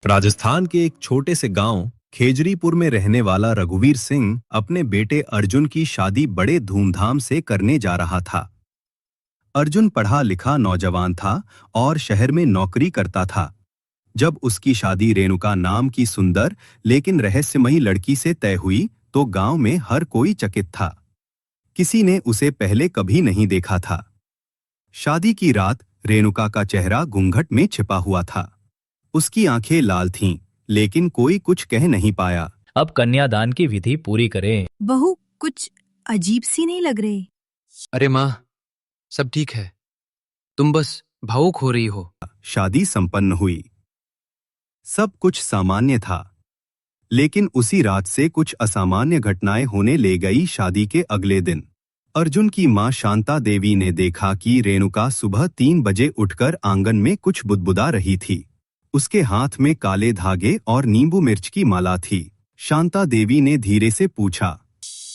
राजस्थान के एक छोटे से गांव खेजरीपुर में रहने वाला रघुवीर सिंह अपने बेटे अर्जुन की शादी बड़े धूमधाम से करने जा रहा था। अर्जुन पढ़ा लिखा नौजवान था और शहर में नौकरी करता था। जब उसकी शादी रेणुका नाम की सुंदर लेकिन रहस्यमयी लड़की से तय हुई तो गांव में हर कोई चकित था। किसी ने उसे पहले कभी नहीं देखा था। शादी की रात रेणुका का चेहरा घूंघट में छिपा हुआ था। उसकी आंखें लाल थीं, लेकिन कोई कुछ कह नहीं पाया। अब कन्यादान की विधि पूरी करें। बहू कुछ अजीब सी नहीं लग रही। अरे माँ, सब ठीक है, तुम बस भावुक हो रही हो। शादी संपन्न हुई। सब कुछ सामान्य था, लेकिन उसी रात से कुछ असामान्य घटनाएं होने ले गई। शादी के अगले दिन अर्जुन की मां शांता देवी ने देखा कि रेणुका सुबह 3 बजे उठकर आंगन में कुछ बुदबुदा रही थी। उसके हाथ में काले धागे और नींबू मिर्च की माला थी। शांता देवी ने धीरे से पूछा,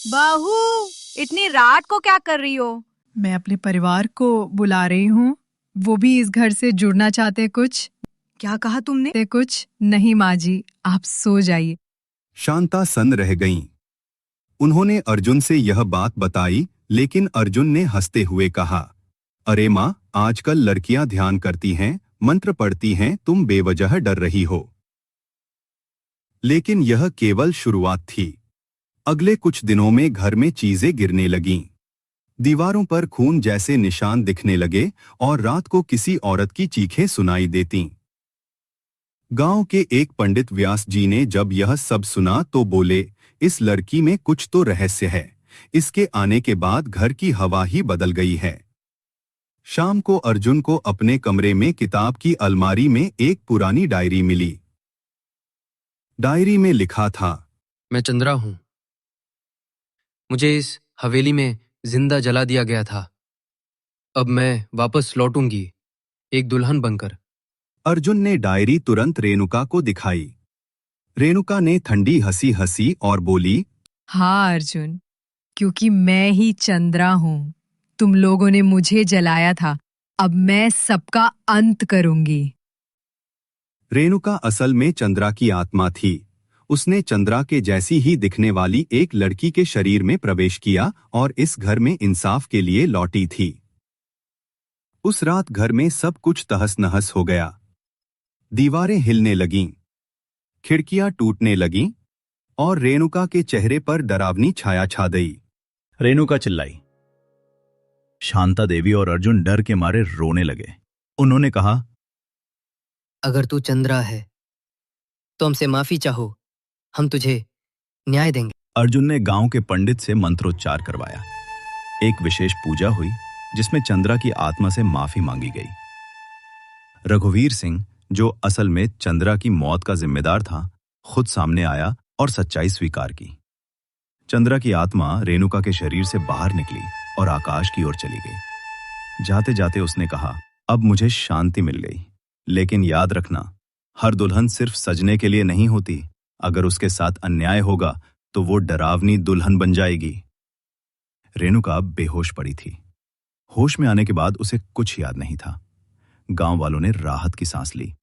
बहू इतनी रात को क्या कर रही हो? मैं अपने परिवार को बुला रही हूँ, वो भी इस घर से जुड़ना चाहते। कुछ क्या कहा तुमने? कुछ नहीं माँ जी, आप सो जाइए। शांता सन्न रह गईं। उन्होंने अर्जुन से यह बात बताई, लेकिन अर्जुन ने हंसते हुए कहा, अरे माँ, आजकल लड़कियां ध्यान करती हैं, मंत्र पढ़ती हैं, तुम बेवजह डर रही हो। लेकिन यह केवल शुरुआत थी। अगले कुछ दिनों में घर में चीजें गिरने लगीं। दीवारों पर खून जैसे निशान दिखने लगे और रात को किसी औरत की चीखें सुनाई देतीं। गांव के एक पंडित व्यास जी ने जब यह सब सुना तो बोले, इस लड़की में कुछ तो रहस्य है। इसके आने के बाद घर की हवा ही बदल गई है। शाम को अर्जुन को अपने कमरे में किताब की अलमारी में एक पुरानी डायरी मिली। डायरी में लिखा था, मैं चंद्रा हूं। मुझे इस हवेली में जिंदा जला दिया गया था। अब मैं वापस लौटूंगी, एक दुल्हन बनकर। अर्जुन ने डायरी तुरंत रेणुका को दिखाई। रेणुका ने ठंडी हंसी हंसी और बोली, हाँ अर्जुन, क्योंकि मैं ही चंद्रा हूँ। तुम लोगों ने मुझे जलाया था, अब मैं सबका अंत करूंगी। रेणुका असल में चंद्रा की आत्मा थी। उसने चंद्रा के जैसी ही दिखने वाली एक लड़की के शरीर में प्रवेश किया और इस घर में इंसाफ के लिए लौटी थी। उस रात घर में सब कुछ तहस नहस हो गया। दीवारें हिलने लगीं, खिड़कियां टूटने लगीं और रेणुका के चेहरे पर डरावनी छाया छा गई। रेणुका चिल्लाई। शांता देवी और अर्जुन डर के मारे रोने लगे। उन्होंने कहा, अगर तू चंद्रा है तो हमसे माफी चाहो, हम तुझे न्याय देंगे। अर्जुन ने गांव के पंडित से मंत्रोच्चार करवाया। एक विशेष पूजा हुई जिसमें चंद्रा की आत्मा से माफी मांगी गई। रघुवीर सिंह, जो असल में चंद्रा की मौत का जिम्मेदार था, खुद सामने आया और सच्चाई स्वीकार की। चंद्रा की आत्मा रेणुका के शरीर से बाहर निकली और आकाश की ओर चली गई। जाते जाते उसने कहा, अब मुझे शांति मिल गई, लेकिन याद रखना, हर दुल्हन सिर्फ सजने के लिए नहीं होती। अगर उसके साथ अन्याय होगा तो वो डरावनी दुल्हन बन जाएगी। रेणुका बेहोश पड़ी थी। होश में आने के बाद उसे कुछ याद नहीं था। गांव वालों ने राहत की सांस ली।